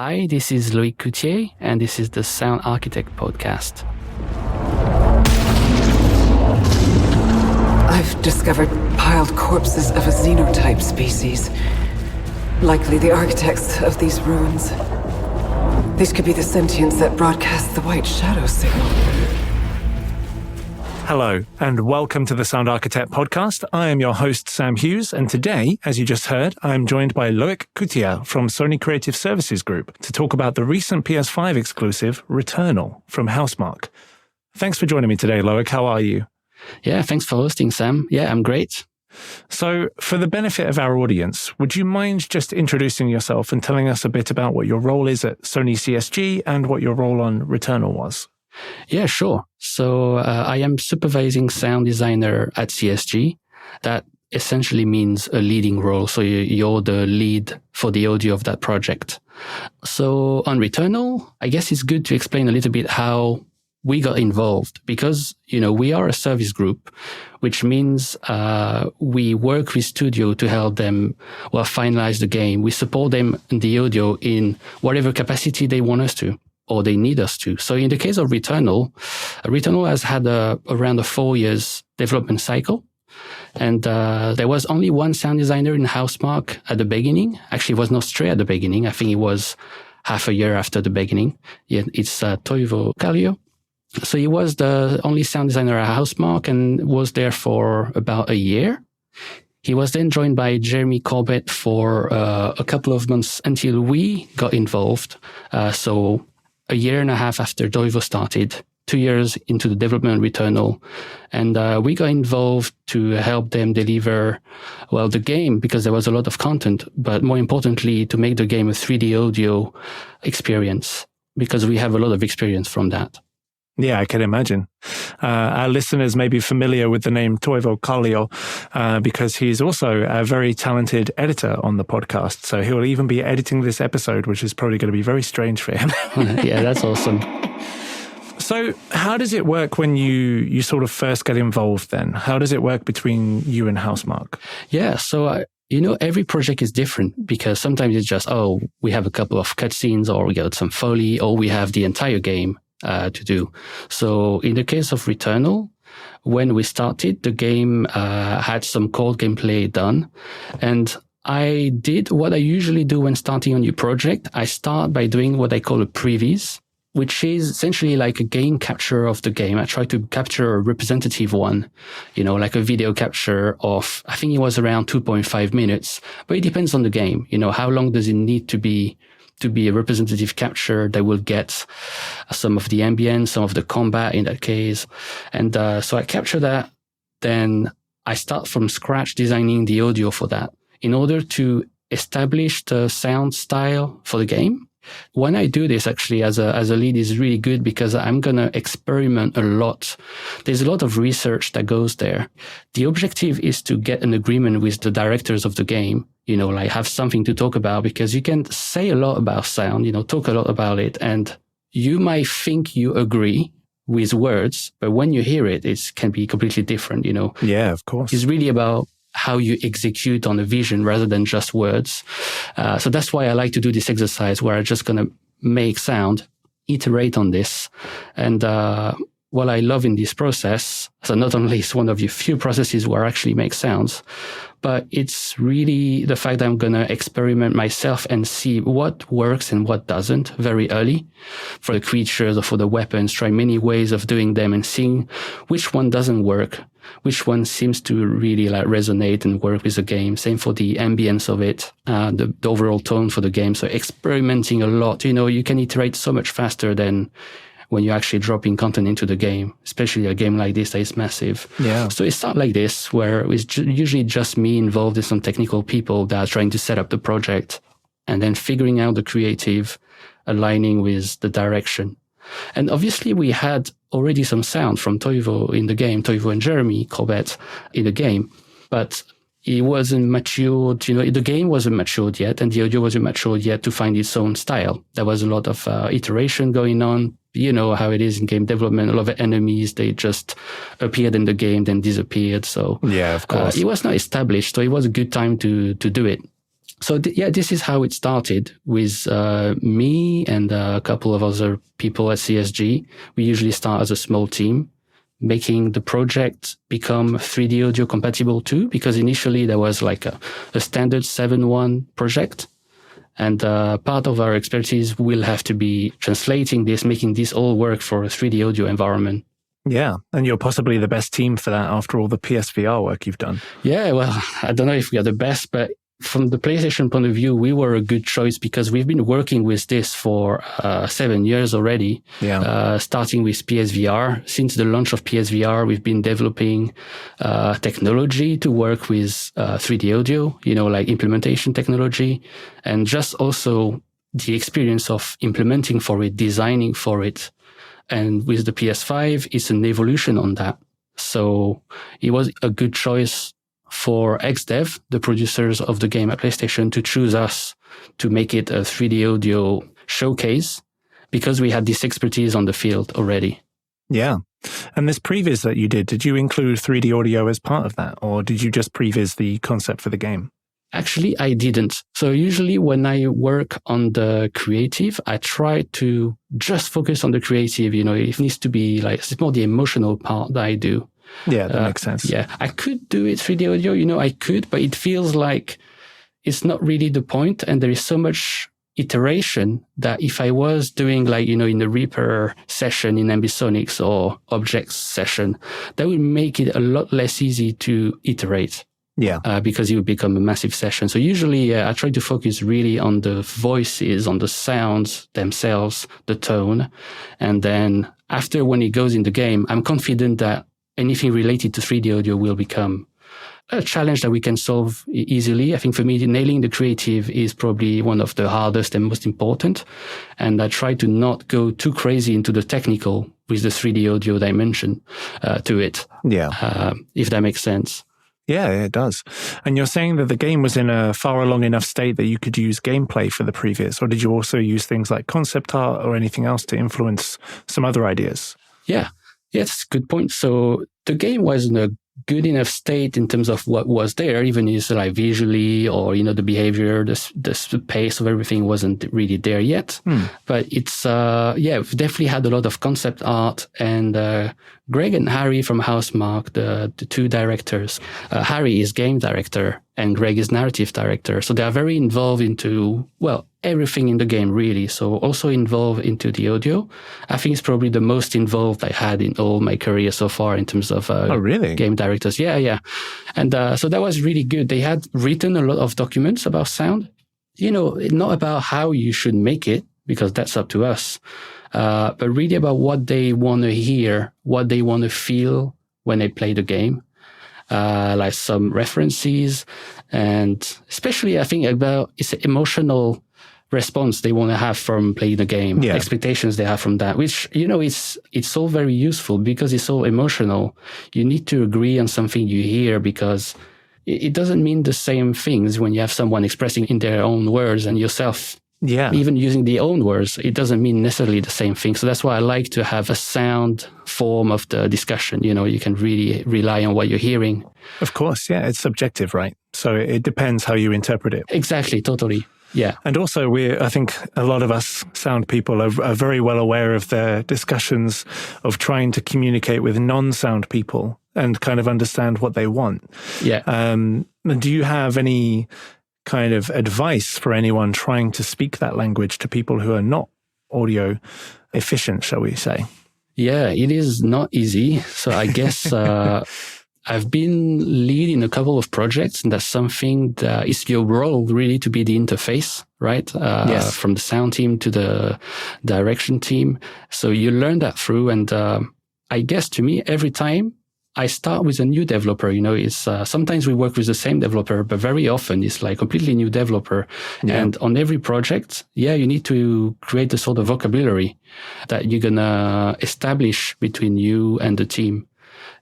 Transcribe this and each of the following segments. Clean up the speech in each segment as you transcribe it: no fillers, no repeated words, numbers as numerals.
Hi, this is Loic Couthier, and this is the Sound Architect podcast. I've discovered piled corpses of a xenotype species, likely the architects of these ruins. These could be the sentients that broadcast the white shadow signal. Hello, and welcome to the Sound Architect podcast. I am your host, Sam Hughes, and today, as you just heard, I am joined by Loic Couthier from Sony Creative Services Group to talk about the recent PS5 exclusive, Returnal, from Housemarque. Thanks for joining me today, Loic. How are you? Yeah, thanks for hosting, Sam. Yeah, I'm great. So, for the benefit of our audience, would you mind just introducing yourself and telling us a bit about what your role is at Sony CSG and what your role on Returnal was? Yeah, sure. So I am Supervising Sound Designer at CSG. That essentially means a leading role. So you're the lead for the audio of that project. So on Returnal, I guess it's good to explain a little bit how we got involved because, we are a service group, which means we work with studio to help them, finalize the game. We support them in the audio in whatever capacity they want us to, or they need us to. So in the case of Returnal, Returnal has had around a 4 years development cycle. And there was only one sound designer in Housemarque at the beginning. Actually, it was not straight at the beginning. I think it was half a year after the beginning. Yeah, it's Toivo Kallio. So he was the only sound designer at Housemarque and was there for about a year. He was then joined by Jeremy Corbett for a couple of months until we got involved. So a year and a half after Toivo started, 2 years into the development of Returnal. And we got involved to help them deliver, the game, because there was a lot of content, but more importantly, to make the game a 3D audio experience, because we have a lot of experience from that. Yeah, I can imagine. Our listeners may be familiar with the name Toivo Kallio because he's also a very talented editor on the podcast. So he'll even be editing this episode, which is probably going to be very strange for him. Yeah, that's awesome. So how does it work when you sort of first get involved then? How does it work between you and Housemarque? Yeah, so every project is different because sometimes it's just, we have a couple of cutscenes or we got some Foley or we have the entire game to do. So in the case of Returnal, when we started, the game had some core gameplay done. And I did what I usually do when starting a new project. I start by doing what I call a previs, which is essentially like a game capture of the game. I try to capture a representative one, like a video capture of, I think it was around 2.5 minutes, but it depends on the game. How long does it need to be a representative capture that will get some of the ambience, some of the combat in that case. And so I capture that. Then I start from scratch designing the audio for that in order to establish the sound style for the game. When I do this, actually, as a lead is really good because I'm going to experiment a lot. There's a lot of research that goes there. The objective is to get an agreement with the directors of the game, have something to talk about because you can say a lot about sound, talk a lot about it. And you might think you agree with words, but when you hear it, it can be completely different, Yeah, of course. It's really about how you execute on a vision rather than just words. So that's why I like to do this exercise where I'm just going to make sound, iterate on this. And what I love in this process, so not only is one of the few processes where I actually make sounds, but it's really the fact that I'm going to experiment myself and see what works and what doesn't very early for the creatures or for the weapons, try many ways of doing them and seeing which one doesn't work, which one seems to really resonate and work with the game. Same for the ambience of it, the overall tone for the game. So experimenting a lot, you can iterate so much faster than when you're actually dropping content into the game, especially a game like this that is massive. Yeah. So it's not like this where it's usually just me involved in some technical people that are trying to set up the project and then figuring out the creative, aligning with the direction. And obviously we had already some sound from Toivo in the game, Toivo and Jeremy Corbett in the game, but it wasn't matured, the game wasn't matured yet and the audio wasn't matured yet to find its own style. There was a lot of iteration going on. You know how it is in game development. A lot of enemies, they just appeared in the game, then disappeared. So yeah, of course. It was not established. So it was a good time to do it. So this is how it started with me and a couple of other people at CSG. We usually start as a small team, making the project become 3D audio compatible too, because initially there was like a standard 7.1 project. And part of our expertise will have to be translating this, making this all work for a 3D audio environment. Yeah, and you're possibly the best team for that after all the PSVR work you've done. Yeah, well, I don't know if we are the best, but from the PlayStation point of view, we were a good choice because we've been working with this for 7 years already. Yeah. Starting with PSVR. Since the launch of PSVR, we've been developing technology to work with 3D audio, like implementation technology, and just also the experience of implementing for it, designing for it. And with the PS5, it's an evolution on that. So it was a good choice for XDev, the producers of the game at PlayStation, to choose us to make it a 3D audio showcase because we had this expertise on the field already. Yeah. And this previs that you did you include 3D audio as part of that? Or did you just previs the concept for the game? Actually, I didn't. So usually when I work on the creative, I try to just focus on the creative. It needs to be it's more the emotional part that I do. Yeah, that makes sense. Yeah, I could do it 3D audio, I could, but it feels like it's not really the point. And there is so much iteration that if I was doing in the Reaper session in Ambisonics or Objects session, that would make it a lot less easy to iterate. Yeah. Because it would become a massive session. So usually I try to focus really on the voices, on the sounds themselves, the tone. And then after when it goes in the game, I'm confident that anything related to 3D audio will become a challenge that we can solve easily. I think for me, nailing the creative is probably one of the hardest and most important. And I try to not go too crazy into the technical with the 3D audio dimension to it. Yeah. If that makes sense. Yeah, it does. And you're saying that the game was in a far along enough state that you could use gameplay for the previous, or did you also use things like concept art or anything else to influence some other ideas? Yeah. Yes, good point. So the game was in a good enough state in terms of what was there, even is visually or, the behavior, the pace of everything wasn't really there yet. But it's, we've definitely had a lot of concept art, and Greg and Harry from Housemarque, the two directors, Harry is game director and Greg is narrative director. So they are very involved into, everything in the game really. So also involved into the audio. I think it's probably the most involved I had in all my career so far in terms of game directors. Yeah. And so that was really good. They had written a lot of documents about sound, not about how you should make it, because that's up to us, but really about what they want to hear, what they want to feel when they play the game. Like some references, and especially I think about it's an emotional response they want to have from playing the game, expectations they have from that, which, it's all very useful because it's all emotional. You need to agree on something you hear because it doesn't mean the same things when you have someone expressing in their own words and yourself. Yeah. Even using the own words, it doesn't mean necessarily the same thing. So that's why I like to have a sound form of the discussion. You can really rely on what you're hearing. Of course. Yeah. It's subjective, right? So it depends how you interpret it. Exactly. Totally. Yeah. And also I think a lot of us sound people are very well aware of their discussions of trying to communicate with non-sound people and kind of understand what they want. Yeah. Do you have any kind of advice for anyone trying to speak that language to people who are not audio efficient, shall we say? Yeah, it is not easy. So I guess I've been leading a couple of projects, and that's something that is your role really to be the interface, right? Yes. From the sound team to the direction team. So you learn that through. And I guess to me, every time I start with a new developer, it's sometimes we work with the same developer, but very often it's like completely new developer. Yeah. And on every project, you need to create a sort of vocabulary that you're going to establish between you and the team.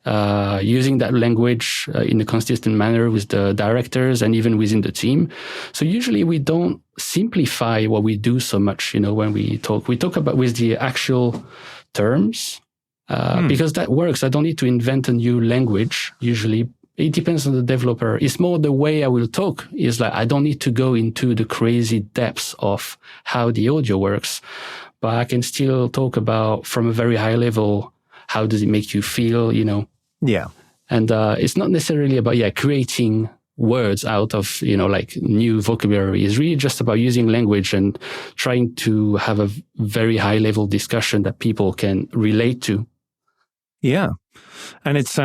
Using that language in a consistent manner with the directors and even within the team. So usually we don't simplify what we do so much, when we talk about with the actual terms. Because that works. I don't need to invent a new language usually. It depends on the developer. It's more the way I will talk is like, I don't need to go into the crazy depths of how the audio works, but I can still talk about from a very high level, how does it make you feel, Yeah. And it's not necessarily about, creating words out of, like new vocabulary. It's really just about using language and trying to have a very high level discussion that people can relate to. Yeah. And it's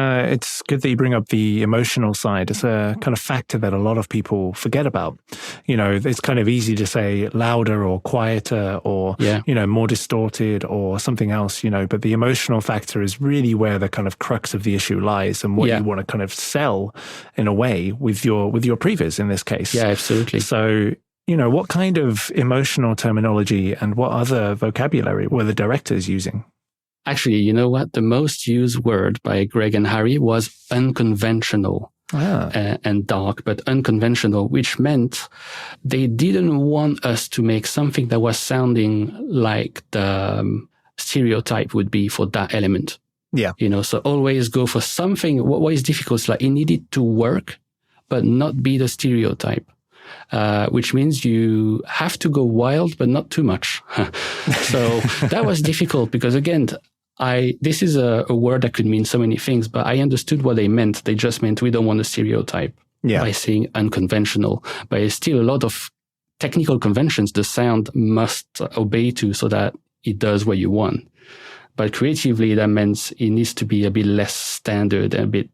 good that you bring up the emotional side. It's a kind of factor that a lot of people forget about. It's kind of easy to say louder or quieter or, more distorted or something else, but the emotional factor is really where the kind of crux of the issue lies and what you want to kind of sell in a way with your previs in this case. Yeah, absolutely. So, what kind of emotional terminology and what other vocabulary were the directors using? Actually, you know what? The most used word by Greg and Harry was unconventional and dark, but unconventional, which meant they didn't want us to make something that was sounding like the stereotype would be for that element. Yeah. So always go for something. What is difficult is like it needed to work, but not be the stereotype. Which means you have to go wild, but not too much. So that was difficult because again, this is a word that could mean so many things, but I understood what they meant. They just meant we don't want a stereotype by saying unconventional, but it's still a lot of technical conventions the sound must obey to so that it does what you want. But creatively, that means it needs to be a bit less standard and a bit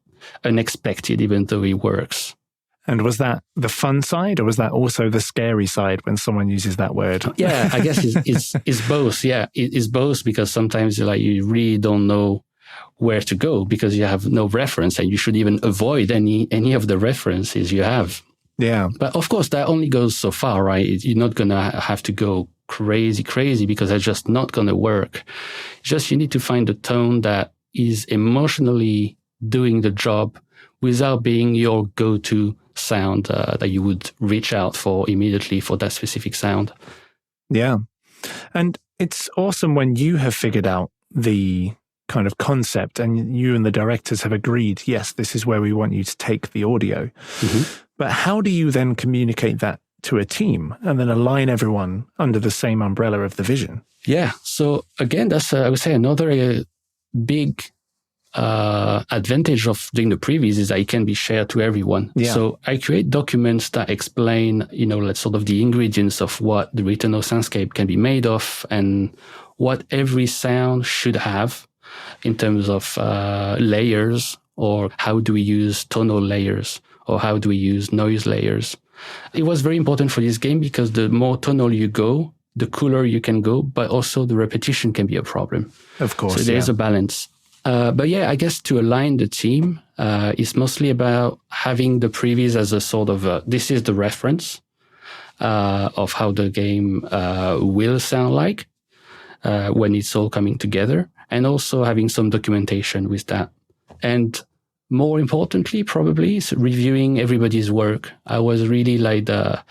unexpected, even though it works. And was that the fun side or was that also the scary side when someone uses that word? Yeah, I guess it's both. Yeah, it's both because sometimes you really don't know where to go because you have no reference and you should even avoid any of the references you have. Yeah. But of course, that only goes so far, right? You're not going to have to go crazy because that's just not going to work. Just you need to find a tone that is emotionally doing the job without being your go-to sound that you would reach out for immediately for that specific sound. Yeah. And it's awesome when you have figured out the kind of concept and you and the directors have agreed, yes, this is where we want you to take the audio. Mm-hmm. But how do you then communicate that to a team and then align everyone under the same umbrella of the vision? Yeah. So again, that's, I would say, another big advantage of doing the previs is that it can be shared to everyone. Yeah. So I create documents that explain, like sort of the ingredients of what the Returnal soundscape can be made of and what every sound should have in terms of layers, or how do we use tonal layers, or how do we use noise layers. It was very important for this game because the more tonal you go, the cooler you can go, but also the repetition can be a problem. Of course. So there's a balance. But yeah, I guess to align the team, it's mostly about having the previs as a sort of, this is the reference of how the game will sound like when it's all coming together, and also having some documentation with that. And more importantly, probably, is reviewing everybody's work. I was really like the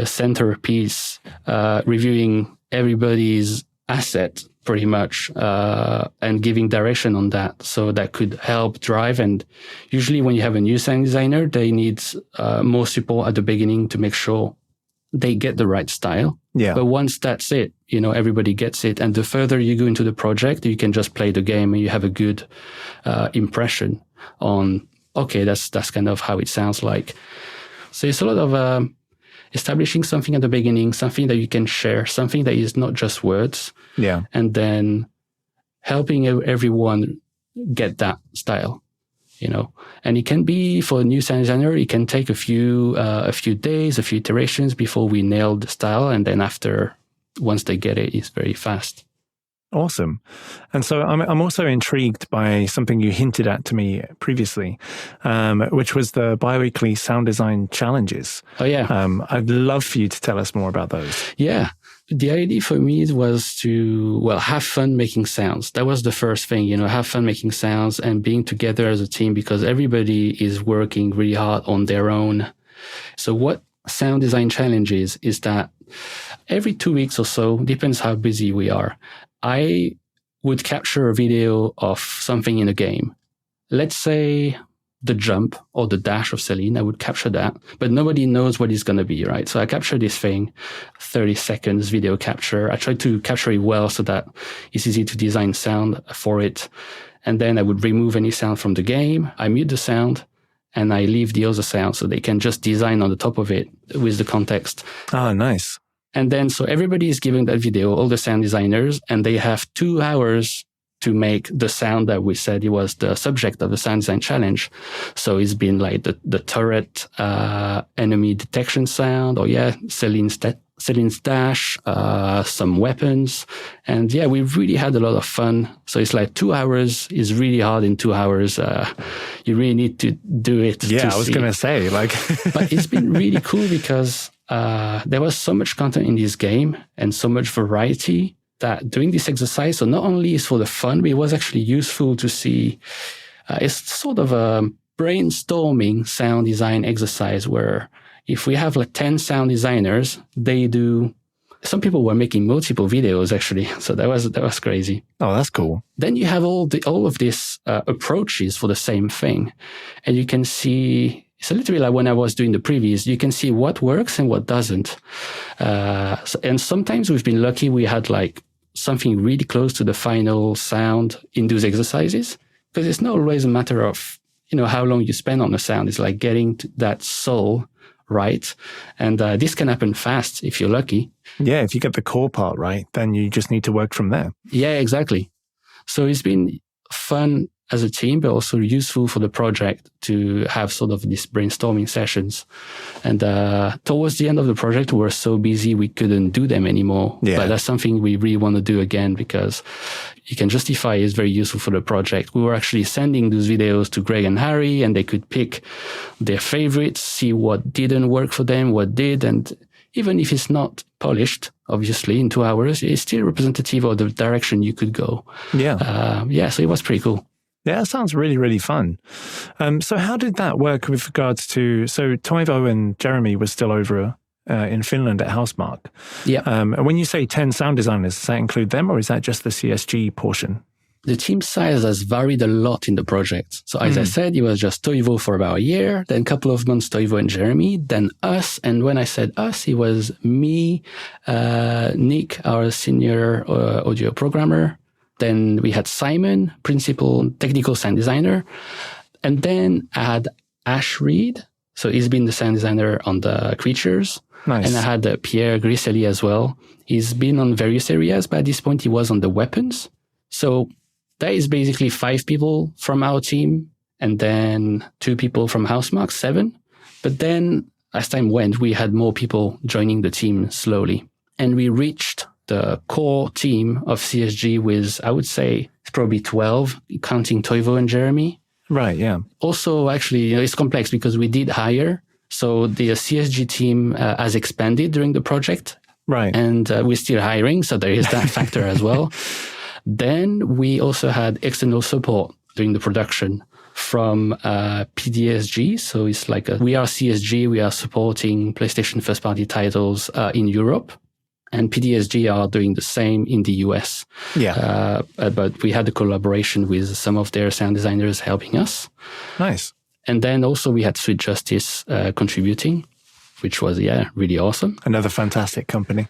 centerpiece, reviewing everybody's asset pretty much, and giving direction on that. So that could help drive. And usually when you have a new sound designer, they need more support at the beginning to make sure they get the right style. Yeah. But once that's it, everybody gets it. And the further you go into the project, you can just play the game and you have a good impression on, okay, that's kind of how it sounds like. So it's a lot of establishing something at the beginning, something that you can share, something that is not just words. Yeah. And then helping everyone get that style, And it can be, for a new sound designer, it can take a few days, a few iterations before we nail the style. And then once they get it, it's very fast. Awesome. And so I'm also intrigued by something you hinted at to me previously, which was the bi-weekly sound design challenges. Oh, yeah. I'd love for you to tell us more about those. Yeah. The idea for me was to, have fun making sounds. That was the first thing, have fun making sounds and being together as a team, because everybody is working really hard on their own. So what sound design challenge is that every 2 weeks or so, depends how busy we are, I would capture a video of something in a game. Let's say the jump or the dash of Celine. I would capture that, but nobody knows what it's going to be, right? So I capture this thing, 30 seconds video capture. I try to capture it well so that it's easy to design sound for it. And then I would remove any sound from the game. I mute the sound and I leave the other sound so they can just design on the top of it with the context. Oh, nice. And then, so everybody is giving that video, all the sound designers, and they have 2 hours to make the sound that we said it was the subject of the sound design challenge. So it's been like the turret, enemy detection sound, or Celine's dash, some weapons. And yeah, we really had a lot of fun. So it's like 2 hours is really hard in 2 hours. You really need to do it. Yeah, I was going to say, like, but it's been really cool because, there was so much content in this game and so much variety that doing this exercise, so not only is for the fun, but it was actually useful to see. It's sort of a brainstorming sound design exercise where if we have like 10 sound designers, some people were making multiple videos actually. So that was crazy. Oh, that's cool. Then you have all of these approaches for the same thing. And you can see, it's a little bit like when I was doing the previews, you can see what works and what doesn't. And sometimes we've been lucky we had like something really close to the final sound in those exercises, because it's not always a matter of, how long you spend on a sound. It's like getting to that soul right. And this can happen fast if you're lucky. Yeah, if you get the core part right, then you just need to work from there. Yeah, exactly. So it's been fun as a team, but also useful for the project to have sort of these brainstorming sessions. And towards the end of the project, we were so busy we couldn't do them anymore. Yeah. But that's something we really want to do again because you can justify it's very useful for the project. We were actually sending those videos to Greg and Harry, and they could pick their favorites, see what didn't work for them, what did. And even if it's not polished, obviously, in 2 hours, it's still representative of the direction you could go. Yeah. So it was pretty cool. Yeah, that sounds really, really fun. So how did that work with regards to, so Toivo and Jeremy were still over in Finland at Housemarque. Yeah. And when you say 10 sound designers, does that include them or is that just the CSG portion? The team size has varied a lot in the project. So as I said, it was just Toivo for about a year, then a couple of months Toivo and Jeremy, then us. And when I said us, it was me, Nick, our senior audio programmer. Then we had Simon, principal technical sound designer. And then I had Ash Reed. So he's been the sound designer on the Creatures. Nice. And I had Pierre Griselli as well. He's been on various areas, but at this point he was on the weapons. So that is basically 5 people from our team and then 2 people from Housemarque, 7. But then as time went, we had more people joining the team slowly. And we reached the core team of CSG with, I would say, it's probably 12, counting Toivo and Jeremy. Right, yeah. Also, actually, it's complex because we did hire. So the CSG team has expanded during the project. Right. And we're still hiring. So there is that factor as well. Then we also had external support during the production from PDSG. So it's like we are CSG. We are supporting PlayStation first-party titles in Europe. And PDSG are doing the same in the US. Yeah. But we had a collaboration with some of their sound designers helping us. Nice. And then also we had Sweet Justice contributing, which was, really awesome. Another fantastic company.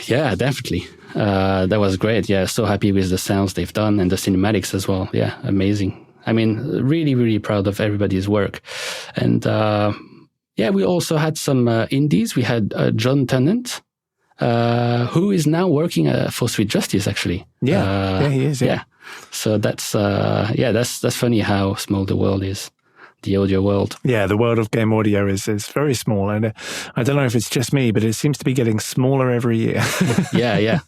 Yeah, definitely. That was great. Yeah, so happy with the sounds they've done and the cinematics as well. Yeah, amazing. I mean, really, really proud of everybody's work. And we also had some indies. We had John Tennant, who is now working for Sweet Justice, actually. Yeah, he is. Yeah. So that's funny how small the world is, the audio world. Yeah, the world of game audio is very small. And I don't know if it's just me, but it seems to be getting smaller every year. Yeah.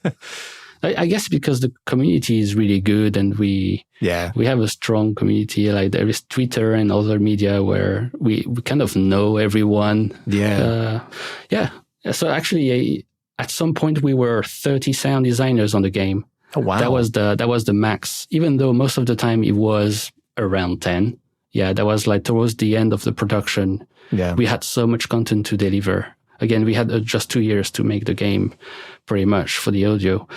I guess because the community is really good and we have a strong community. Like there is Twitter and other media where we kind of know everyone. Yeah. So actually, at some point we were 30 sound designers on the game. Oh, wow. That was the max, even though most of the time it was around 10. Yeah, that was like towards the end of the production. Yeah. We had so much content to deliver. Again, we had just 2 years to make the game pretty much for the audio.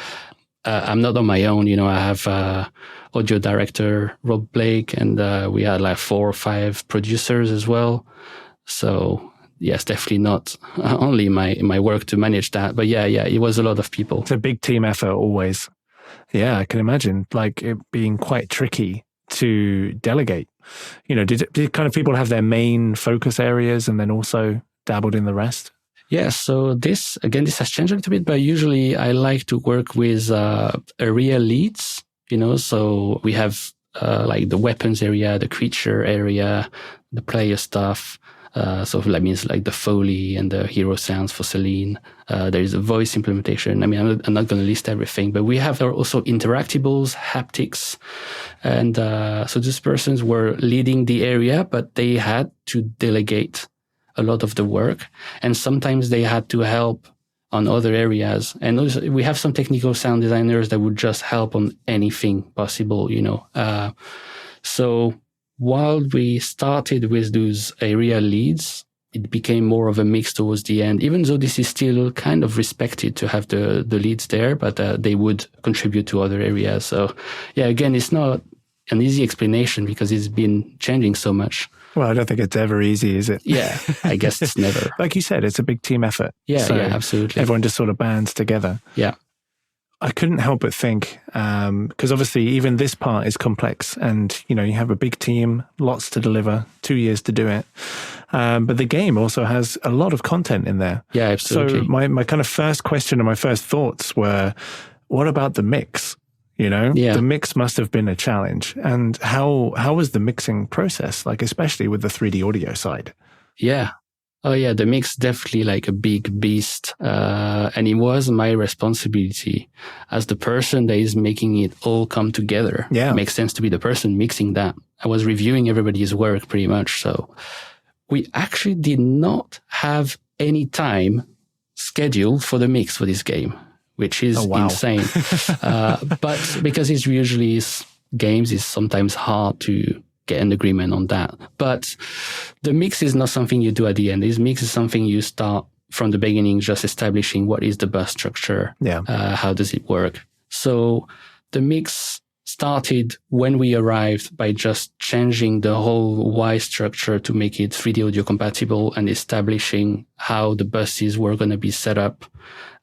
I'm not on my own, I have audio director, Rob Blake, and we had like 4 or 5 producers as well. So yes, definitely not only my work to manage that, but yeah, it was a lot of people. It's a big team effort always. Yeah, I can imagine like it being quite tricky to delegate. Did kind of people have their main focus areas and then also dabbled in the rest? Yeah, so this has changed a little bit, but usually I like to work with area leads, so we have like the weapons area, the creature area, the player stuff. So that means like the Foley and the hero sounds for Celine. There is a voice implementation. I mean, I'm not going to list everything, but we have also interactables, haptics. And so these persons were leading the area, but they had to delegate a lot of the work. And sometimes they had to help on other areas. And also we have some technical sound designers that would just help on anything possible, So while we started with those area leads, it became more of a mix towards the end, even though this is still kind of respected to have the leads there, but they would contribute to other areas. So yeah, again, it's not an easy explanation because it's been changing so much. Well, I don't think it's ever easy, is it? Yeah, I guess it's never. Like you said, it's a big team effort. Yeah, absolutely. Everyone just sort of bands together. Yeah. I couldn't help but think, because obviously even this part is complex and, you have a big team, lots to deliver, 2 years to do it. But the game also has a lot of content in there. Yeah, absolutely. So my kind of first question and my first thoughts were, what about the mix? Yeah. The mix must have been a challenge. And how was the mixing process, like especially with the 3D audio side? Yeah. Oh yeah, the mix definitely like a big beast. And it was my responsibility as the person that is making it all come together. Yeah. It makes sense to be the person mixing that. I was reviewing everybody's work pretty much. So we actually did not have any time scheduled for the mix for this game, which is insane. But because it's usually games, it's sometimes hard to get an agreement on that. But the mix is not something you do at the end. This mix is something you start from the beginning, just establishing what is the bus structure. Yeah. How does it work? So the mix started when we arrived by just changing the whole Y structure to make it 3D audio compatible and establishing how the buses were going to be set up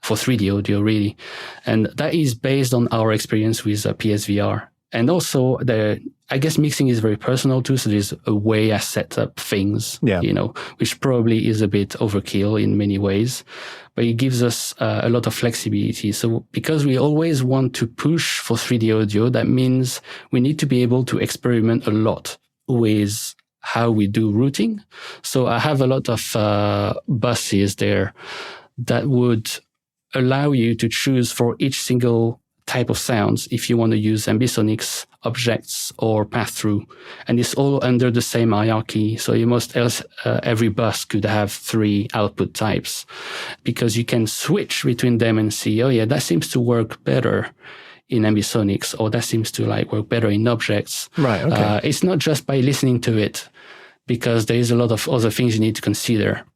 for 3D audio, really. And that is based on our experience with PSVR. And also, I guess mixing is very personal too. So there's a way I set up things, which probably is a bit overkill in many ways, but it gives us a lot of flexibility. So because we always want to push for 3D audio, that means we need to be able to experiment a lot with how we do routing. So I have a lot of buses there that would allow you to choose for each single type of sounds if you want to use ambisonics, objects, or pass-through. And it's all under the same hierarchy. So every bus could have 3 output types because you can switch between them and see, oh yeah, that seems to work better in ambisonics, or that seems to work better in objects. Right, okay. It's not just by listening to it, because there is a lot of other things you need to consider.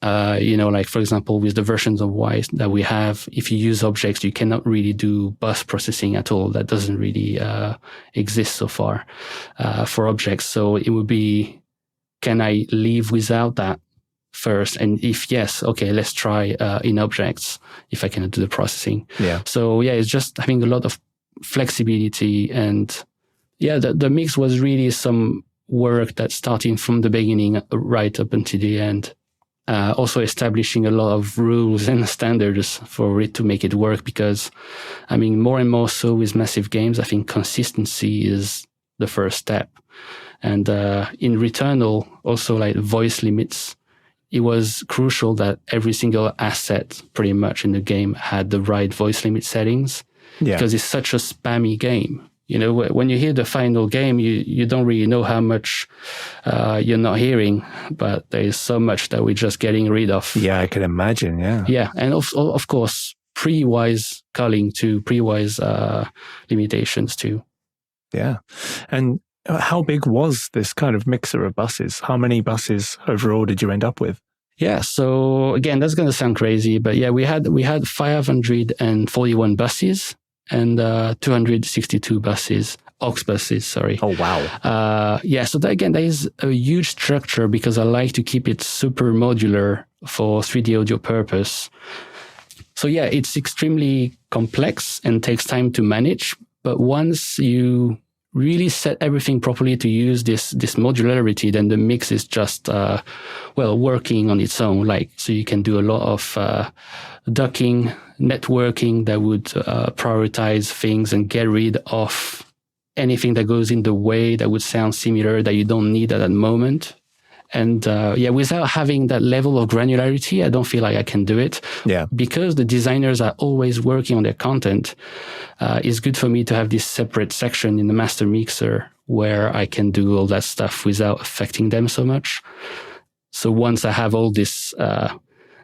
For example, with the versions of Y that we have, if you use objects, you cannot really do bus processing at all. That doesn't really exist so far for objects. So it would be, can I live without that first? And if yes, okay, let's try in objects if I cannot do the processing. Yeah. So yeah, it's just having a lot of flexibility. And yeah, the mix was really some work that starting from the beginning right up until the end. Also establishing a lot of rules and standards for it to make it work, because, more and more so with massive games, I think consistency is the first step. And in Returnal, also voice limits, it was crucial that every single asset pretty much in the game had the right voice limit settings, because it's such a spammy game. When you hear the final game, you don't really know how much you're not hearing, but there is so much that we're just getting rid of. Yeah, I can imagine, yeah. Yeah, and of course, pre-wise culling too, pre-wise limitations too. Yeah. And how big was this kind of mixer of buses? How many buses overall did you end up with? Yeah, so again, that's going to sound crazy, but yeah, we had 541 buses. And 262 buses aux buses, sorry. Oh, wow. So there is a huge structure because I like to keep it super modular for 3D audio purpose. So yeah, it's extremely complex and takes time to manage. But once you really set everything properly to use this modularity, then the mix is just, working on its own. So you can do a lot of ducking, networking that would prioritize things and get rid of anything that goes in the way that would sound similar that you don't need at that moment. And without having that level of granularity, I don't feel like I can do it. Yeah. Because the designers are always working on their content, it's good for me to have this separate section in the master mixer where I can do all that stuff without affecting them so much. So once I have all this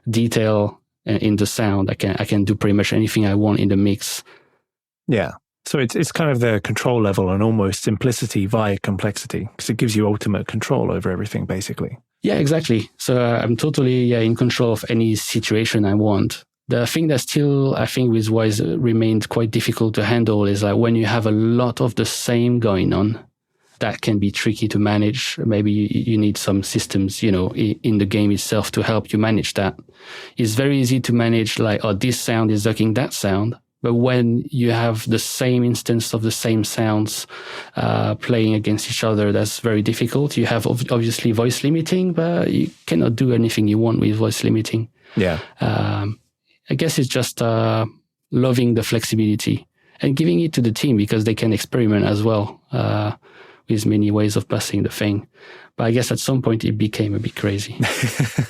detail in the sound, I can do pretty much anything I want in the mix. Yeah. So it's kind of the control level and almost simplicity via complexity, because it gives you ultimate control over everything, basically. Yeah, exactly. So I'm totally in control of any situation I want. The thing that still, I think, with Wise remained quite difficult to handle is like when you have a lot of the same going on, that can be tricky to manage. Maybe you need some systems, in the game itself to help you manage that. It's very easy to manage this sound is ducking that sound. But when you have the same instance of the same sounds playing against each other, that's very difficult. You have obviously voice limiting, but you cannot do anything you want with voice limiting. Yeah. I guess it's just loving the flexibility and giving it to the team because they can experiment as well with many ways of busing the thing. But I guess at some point it became a bit crazy.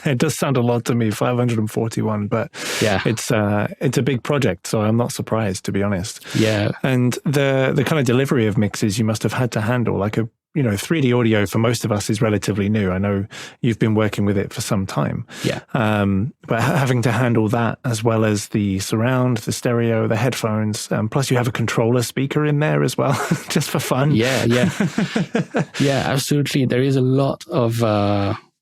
It does sound a lot to me, 541, but yeah, it's a big project, so I'm not surprised, to be honest. Yeah. And the kind of delivery of mixes you must have had to handle, like 3D audio for most of us is relatively new. I know you've been working with it for some time. Yeah. But having to handle that as well as the surround, the stereo, the headphones, plus you have a controller speaker in there as well, just for fun. Yeah. Yeah, absolutely. There is a lot of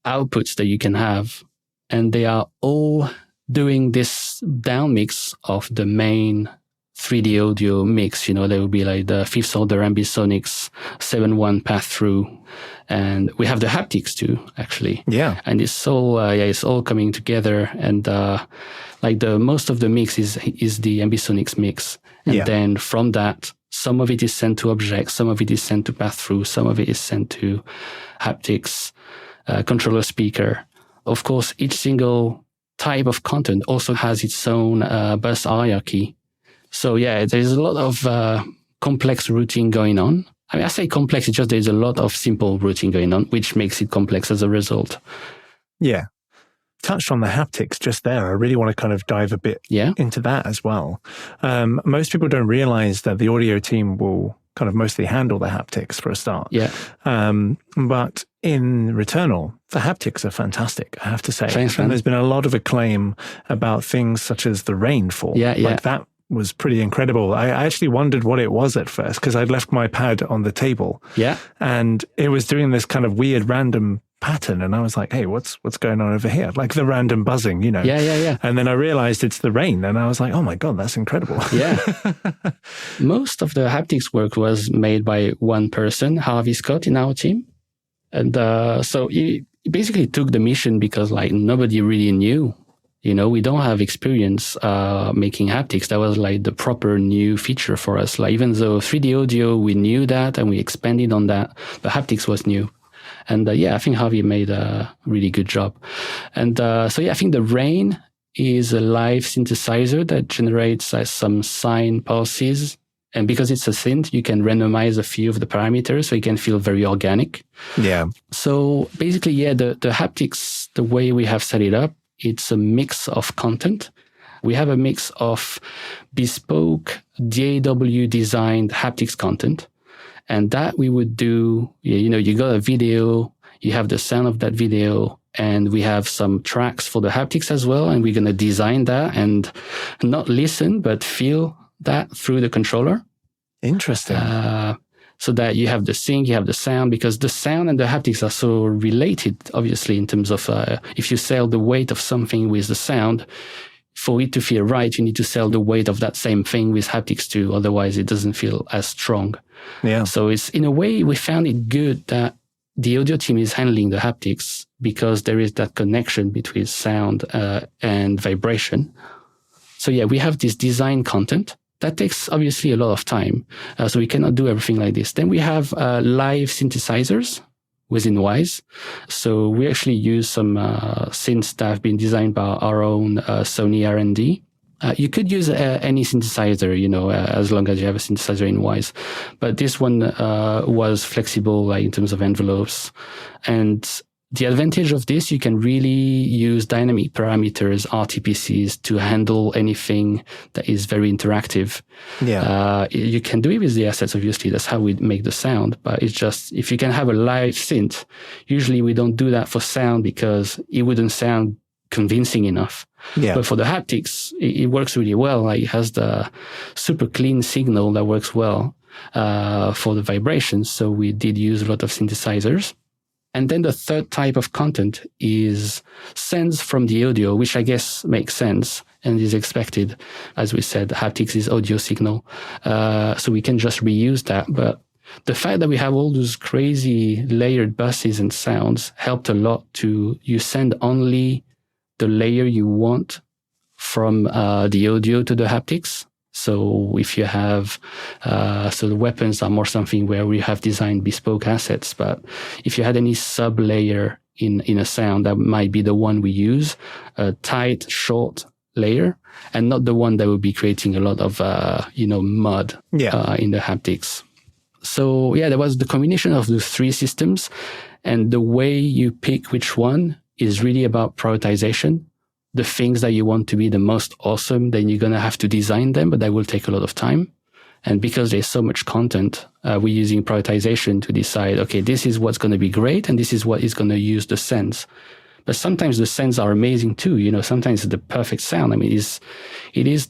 outputs that you can have, and they are all doing this down mix of the main 3D audio mix. There will be like the fifth order Ambisonics 7.1 path through, and we have the haptics too, actually. Yeah. And it's all coming together, and the most of the mix is the Ambisonics mix, and then from that, some of it is sent to objects, some of it is sent to path through, some of it is sent to haptics, controller speaker. Of course, each single type of content also has its own bus hierarchy. So yeah, there's a lot of complex routing going on. I mean, I say complex, it's just there's a lot of simple routing going on, which makes it complex as a result. Yeah. Touched on the haptics just there. I really want to kind of dive a bit into that as well. Most people don't realize that the audio team will kind of mostly handle the haptics for a start. Yeah. But in Returnal, the haptics are fantastic, I have to say. Thanks, and there's been a lot of acclaim about things such as the rainfall. Yeah. Like that was pretty incredible. I actually wondered what it was at first because I'd left my pad on the table. Yeah. And it was doing this kind of weird random pattern. And I was like, hey, what's going on over here? Like the random buzzing, Yeah. And then I realized it's the rain. And I was like, oh my God, that's incredible. Yeah. Most of the haptics work was made by one person, Harvey Scott, in our team. And so he basically took the mission because nobody really knew. We don't have experience making haptics. That was the proper new feature for us. Even though 3D audio, we knew that and we expanded on that, but haptics was new. And I think Harvey made a really good job. And I think the rain is a live synthesizer that generates some sine pulses. And because it's a synth, you can randomize a few of the parameters, so it can feel very organic. Yeah. So basically, the haptics, the way we have set it up, it's a mix of content. We have a mix of bespoke DAW designed haptics content. And that we would do, you got a video, you have the sound of that video, and we have some tracks for the haptics as well. And we're going to design that and not listen, but feel that through the controller. Interesting. So that you have the sync, you have the sound, because the sound and the haptics are so related, obviously, in terms of if you sell the weight of something with the sound, for it to feel right, you need to sell the weight of that same thing with haptics too. Otherwise, it doesn't feel as strong. Yeah. So it's, in a way, we found it good that the audio team is handling the haptics, because there is that connection between sound and vibration. So yeah, we have this design content that takes obviously a lot of time. So we cannot do everything like this. Then we have live synthesizers within Wise. So we actually use some synths that have been designed by our own Sony R&D. You could use any synthesizer, as long as you have a synthesizer in Wise. But this one was flexible, like in terms of envelopes. And the advantage of this, you can really use dynamic parameters, RTPCs, to handle anything that is very interactive. Yeah. You can do it with the assets, obviously. That's how we make the sound. But it's just, if you can have a live synth, usually we don't do that for sound because it wouldn't sound convincing enough. Yeah. But for the haptics, it works really well. Like, it has the super clean signal that works well for the vibrations. So we did use a lot of synthesizers. And then the third type of content is sense from the audio, which I guess makes sense and is expected. As we said, haptics is audio signal. So we can just reuse that. But the fact that we have all those crazy layered buses and sounds helped a lot you send only the layer you want from the audio to the haptics. So if you have, so the weapons are more something where we have designed bespoke assets, but if you had any sub-layer in a sound, that might be the one we use, a tight, short layer, and not the one that would be creating a lot of, mud in the haptics. So yeah, there was the combination of the three systems, and the way you pick which one is really about prioritization. The things that you want to be the most awesome, then you're going to have to design them, but that will take a lot of time. And because there's so much content, we're using prioritization to decide, okay, this is what's going to be great, and this is what is going to use the sense. But sometimes the sense are amazing too. Sometimes it's the perfect sound. I mean, it is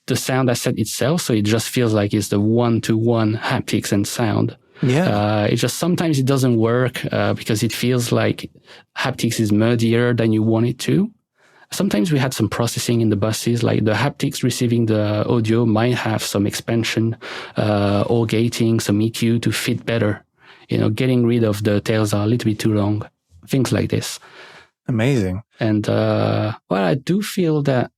the sound asset itself, so it just feels like it's the one-to-one haptics and sound. Yeah. It just, sometimes it doesn't work because it feels like haptics is murdier than you want it to. Sometimes we had some processing in the buses, like the haptics receiving the audio might have some expansion or gating, some EQ to fit better. Getting rid of the tails are a little bit too long. Things like this. Amazing. And I do feel that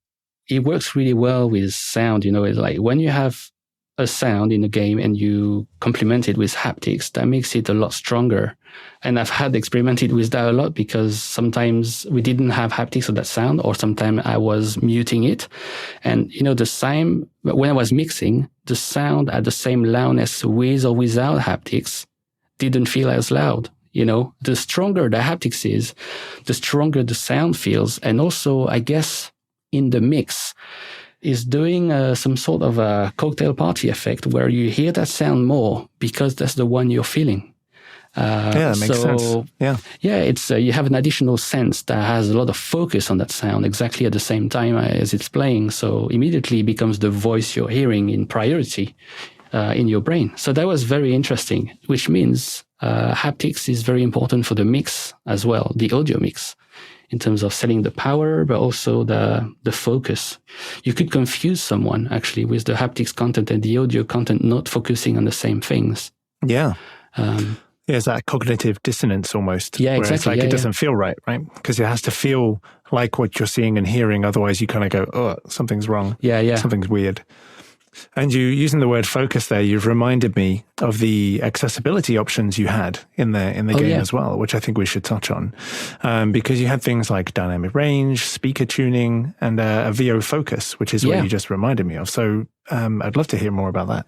it works really well with sound. It's like when you have a sound in a game and you complement it with haptics, that makes it a lot stronger. And I've had experimented with that a lot because sometimes we didn't have haptics of that sound, or sometimes I was muting it. And, the same, when I was mixing, the sound at the same loudness with or without haptics didn't feel as loud. The stronger the haptics is, the stronger the sound feels. And also, I guess, in the mix, is doing some sort of a cocktail party effect where you hear that sound more because that's the one you're feeling. That makes sense. Yeah, it's you have an additional sense that has a lot of focus on that sound exactly at the same time as it's playing. So immediately it becomes the voice you're hearing in priority in your brain. So that was very interesting, which means haptics is very important for the mix as well, the audio mix, in terms of setting the power, but also the focus. You could confuse someone actually with the haptics content and the audio content not focusing on the same things. Yeah. There's that cognitive dissonance almost. Yeah, exactly. It's like it doesn't feel right? Because it has to feel like what you're seeing and hearing. Otherwise, you kind of go, oh, something's wrong. Yeah. Something's weird. And you, using the word focus there, you've reminded me of the accessibility options you had in the game as well, which I think we should touch on. Because you had things like dynamic range, speaker tuning, and a VO focus, which is what you just reminded me of. So I'd love to hear more about that.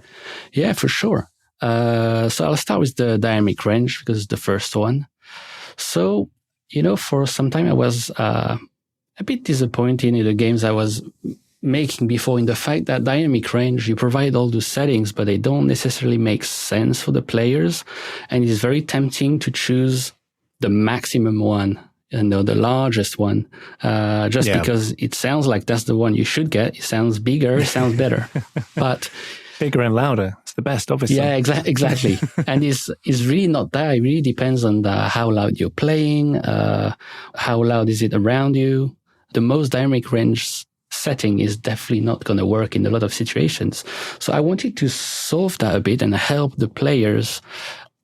Yeah, for sure. So I'll start with the dynamic range because it's the first one. So, for some time I was a bit disappointed in the games I was making before, in the fact that dynamic range, you provide all those settings, but they don't necessarily make sense for the players. And it's very tempting to choose the maximum one, the largest one, because it sounds like that's the one you should get. It sounds bigger, it sounds better. But bigger and louder. It's the best, obviously. Yeah, exactly. And it's really not that. It really depends on how loud you're playing, how loud is it around you. The most dynamic range setting is definitely not going to work in a lot of situations. So I wanted to solve that a bit and help the players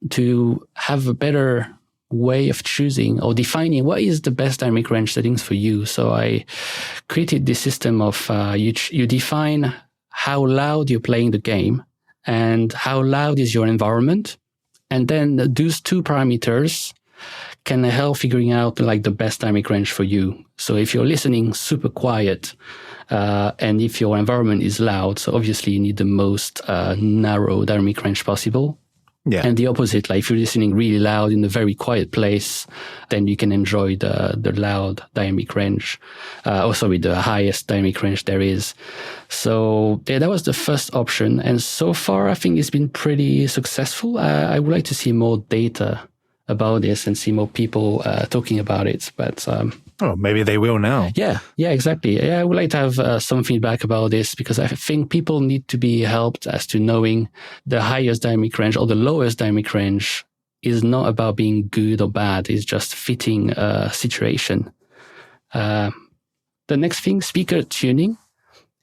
to have a better way of choosing or defining what is the best dynamic range settings for you. So I created this system of you define how loud you're playing the game and how loud is your environment. And then those two parameters can help figuring out like the best dynamic range for you. So if you're listening super quiet, and if your environment is loud, so obviously you need the most narrow dynamic range possible. Yeah. And the opposite, like if you're listening really loud in a very quiet place, then you can enjoy the loud dynamic range, the highest dynamic range there is. So yeah, that was the first option. And so far, I think it's been pretty successful. I would like to see more data about this and see more people talking about it. But maybe they will now. Yeah, exactly. Yeah, I would like to have some feedback about this because I think people need to be helped as to knowing the highest dynamic range or the lowest dynamic range is not about being good or bad. It's just fitting a situation. The next thing, speaker tuning.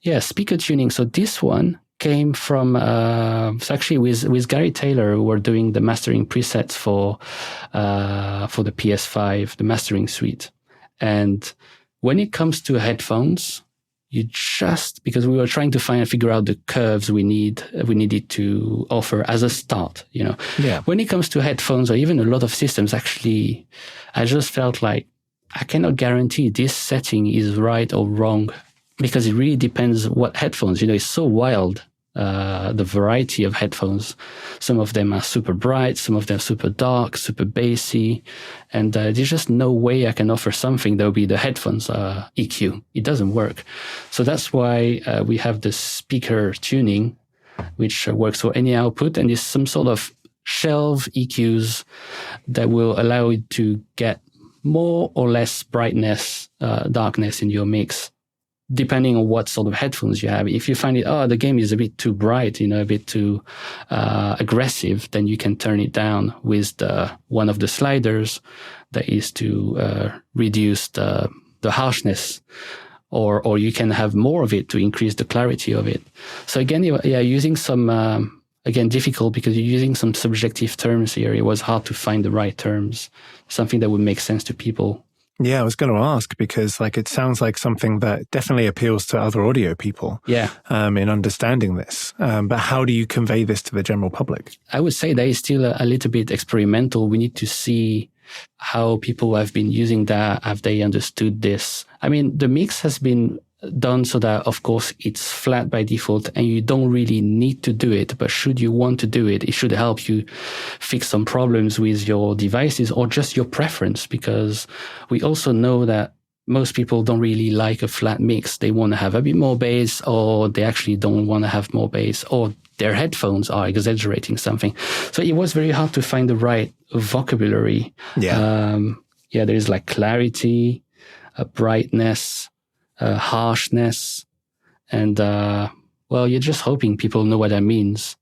Yeah, speaker tuning. So this one came from actually with Gary Taylor, who were doing the mastering presets for the PS5, the mastering suite. And when it comes to headphones, because we were trying to figure out the curves we needed to offer as a start, Yeah. When it comes to headphones or even a lot of systems, actually, I just felt like I cannot guarantee this setting is right or wrong because it really depends what headphones, it's so wild. The variety of headphones. Some of them are super bright, some of them super dark, super bassy, and there's just no way I can offer something that will be the headphones EQ. It doesn't work. So that's why we have the speaker tuning, which works for any output, and is some sort of shelf EQs that will allow you to get more or less brightness, darkness in your mix, depending on what sort of headphones you have. If you find it, the game is a bit too bright, a bit too aggressive, then you can turn it down with one of the sliders that is to reduce the harshness, or you can have more of it to increase the clarity of it. So again, using some, again, difficult because you're using some subjective terms here. It was hard to find the right terms, something that would make sense to people. Yeah, I was going to ask because it sounds like something that definitely appeals to other audio people. Yeah. In understanding this. But how do you convey this to the general public? I would say that is still a little bit experimental. We need to see how people have been using that. Have they understood this? I mean, the mix has been done so that, of course, it's flat by default and you don't really need to do it. But should you want to do it, it should help you fix some problems with your devices or just your preference, because we also know that most people don't really like a flat mix. They want to have a bit more bass, or they actually don't want to have more bass, or their headphones are exaggerating something. So it was very hard to find the right vocabulary. Yeah. There is like clarity, brightness, harshness, and you're just hoping people know what that means.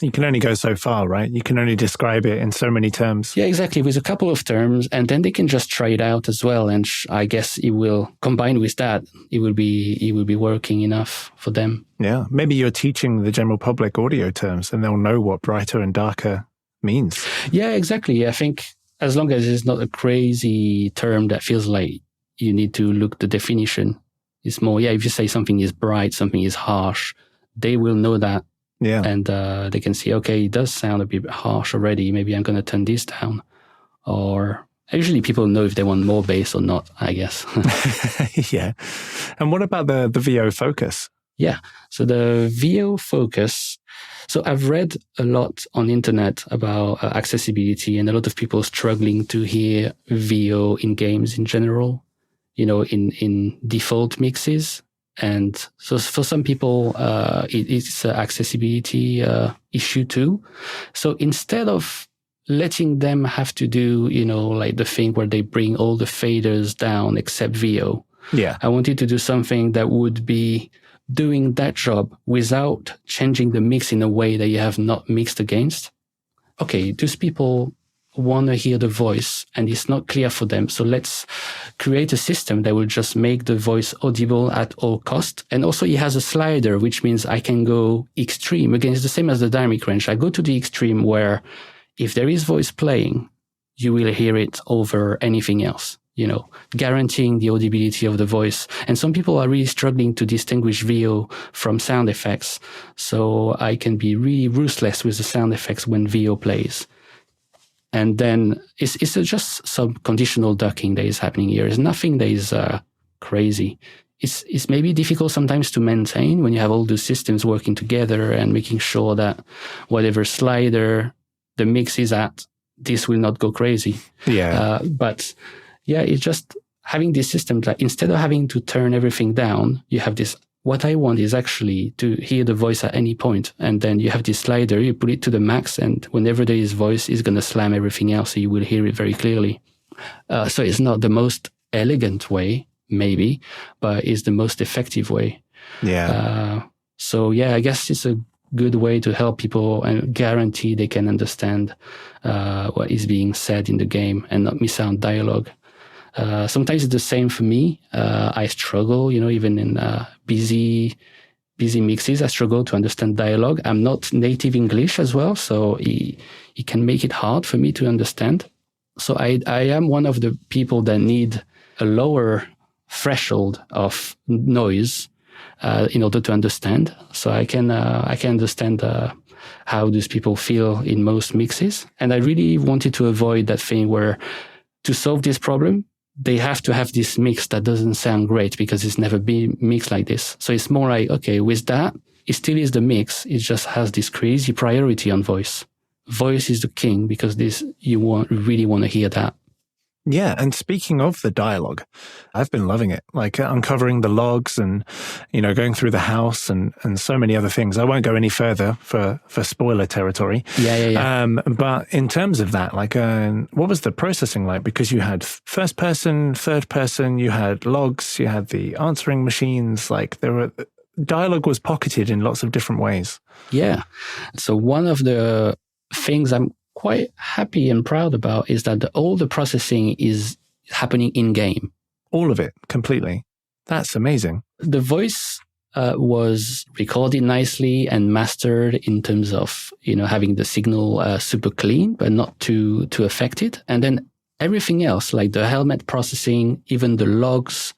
You can only go so far, right? You can only describe it in so many terms. Yeah, exactly, with a couple of terms, and then they can just try it out as well. And I guess it will, combined with that, it will be working enough for them. Yeah, maybe you're teaching the general public audio terms, and they'll know what brighter and darker means. Yeah, exactly. I think as long as it's not a crazy term that feels like you need to look the definition. It's more, if you say something is bright, something is harsh, they will know that. Yeah. And they can see, okay, it does sound a bit harsh already. Maybe I'm going to turn this down. Or usually people know if they want more bass or not, I guess. Yeah. And what about the VO focus? Yeah. So the VO focus. So I've read a lot on the internet about accessibility and a lot of people struggling to hear VO in games in general, in default mixes. And so for some people, it's an accessibility issue too. So instead of letting them have to do, like the thing where they bring all the faders down except VO, I wanted to do something that would be doing that job without changing the mix in a way that you have not mixed against. Okay, those people want to hear the voice and it's not clear for them. So let's create a system that will just make the voice audible at all cost. And also it has a slider, which means I can go extreme. Again, it's the same as the dynamic range. I go to the extreme where if there is voice playing, you will hear it over anything else, guaranteeing the audibility of the voice. And some people are really struggling to distinguish VO from sound effects. So I can be really ruthless with the sound effects when VO plays. And then it's just some conditional ducking that is happening here. It's nothing that is crazy. It's maybe difficult sometimes to maintain when you have all those systems working together and making sure that whatever slider the mix is at, this will not go crazy. Yeah. But yeah, it's just having this system that instead of having to turn everything down, you have this. What I want is actually to hear the voice at any point. And then you have this slider, you put it to the max, and whenever there is voice, it's going to slam everything else. So you will hear it very clearly. So it's not the most elegant way, maybe, but it's the most effective way. Yeah. So yeah, I guess it's a good way to help people and guarantee they can understand what is being said in the game and not miss out dialogue. Sometimes it's the same for me. I struggle, even in busy mixes, I struggle to understand dialogue. I'm not native English as well, so it can make it hard for me to understand. So I am one of the people that need a lower threshold of noise in order to understand. So I can understand how those people feel in most mixes. And I really wanted to avoid that thing where to solve this problem, they have to have this mix that doesn't sound great because it's never been mixed like this. So it's more like, okay, with that, it still is the mix. It just has this crazy priority on voice. Voice is the king because you really want to hear that. Yeah. And speaking of the dialogue, I've been loving it, like uncovering the logs and, going through the house and so many other things. I won't go any further for spoiler territory. Yeah. But in terms of that, what was the processing like? Because you had first person, third person, you had logs, you had the answering machines, dialogue was pocketed in lots of different ways. Yeah. So one of the things I'm quite happy and proud about is that all the processing is happening in game. All of it, completely. That's amazing. The voice was recorded nicely and mastered in terms of, having the signal super clean, but not too affected. And then everything else, like the helmet processing, even the logs,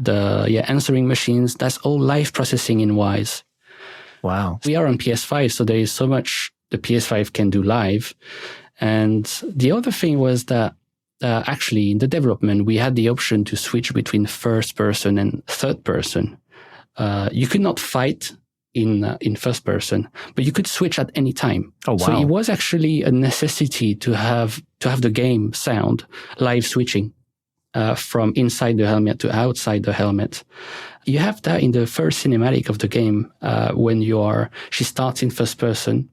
the answering machines, that's all live processing in Wise. Wow. We are on PS5, so there is so much the PS5 can do live. And the other thing was that actually in the development, we had the option to switch between first person and third person. You could not fight in first person, but you could switch at any time. Oh, wow. So it was actually a necessity to have the game sound live switching from inside the helmet to outside the helmet. You have that in the first cinematic of the game when she starts in first person,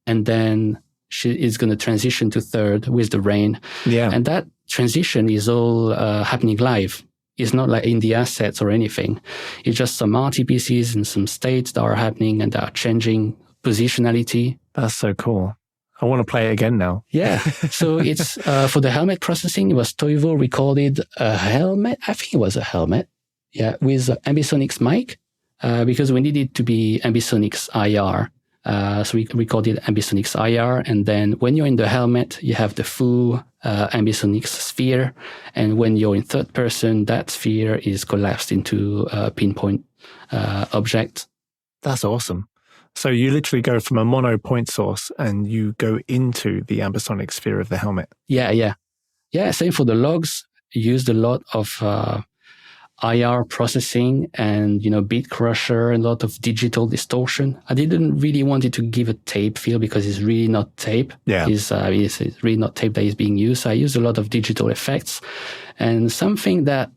and then she is going to transition to third with the rain. Yeah. And that transition is all happening live. It's not like in the assets or anything. It's just some RTPCs and some states that are happening and that are changing positionality. That's so cool. I want to play it again now. Yeah. So it's for the helmet processing, it was Toivo recorded a helmet. I think it was a helmet. Yeah. With Ambisonics mic because we needed to be Ambisonics IR. So we recorded Ambisonics IR, and then when you're in the helmet, you have the full Ambisonics sphere, and when you're in third person, that sphere is collapsed into a pinpoint object. That's awesome. So you literally go from a mono point source and you go into the ambisonic sphere of the helmet. Yeah. Same for the logs. Used a lot of IR processing and, beat crusher and a lot of digital distortion. I didn't really want it to give a tape feel because it's really not tape. Yeah. It's really not tape that is being used. So I used a lot of digital effects, and something that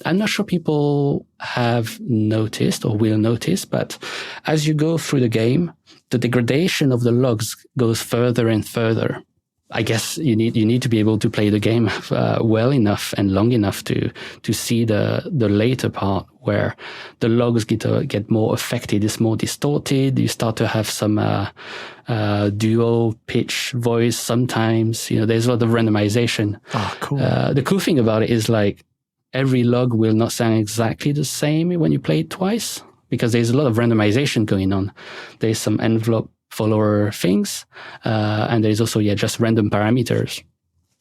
I'm not sure people have noticed or will notice, but as you go through the game, the degradation of the logs goes further and further. I guess you need to be able to play the game well enough and long enough to see the later part where the logs get more affected. It's more distorted. You start to have some dual pitch voice sometimes. There's a lot of randomization. Oh, cool. The cool thing about it is like every log will not sound exactly the same when you play it twice, because there's a lot of randomization going on. There's some envelope follower things, and there's also just random parameters,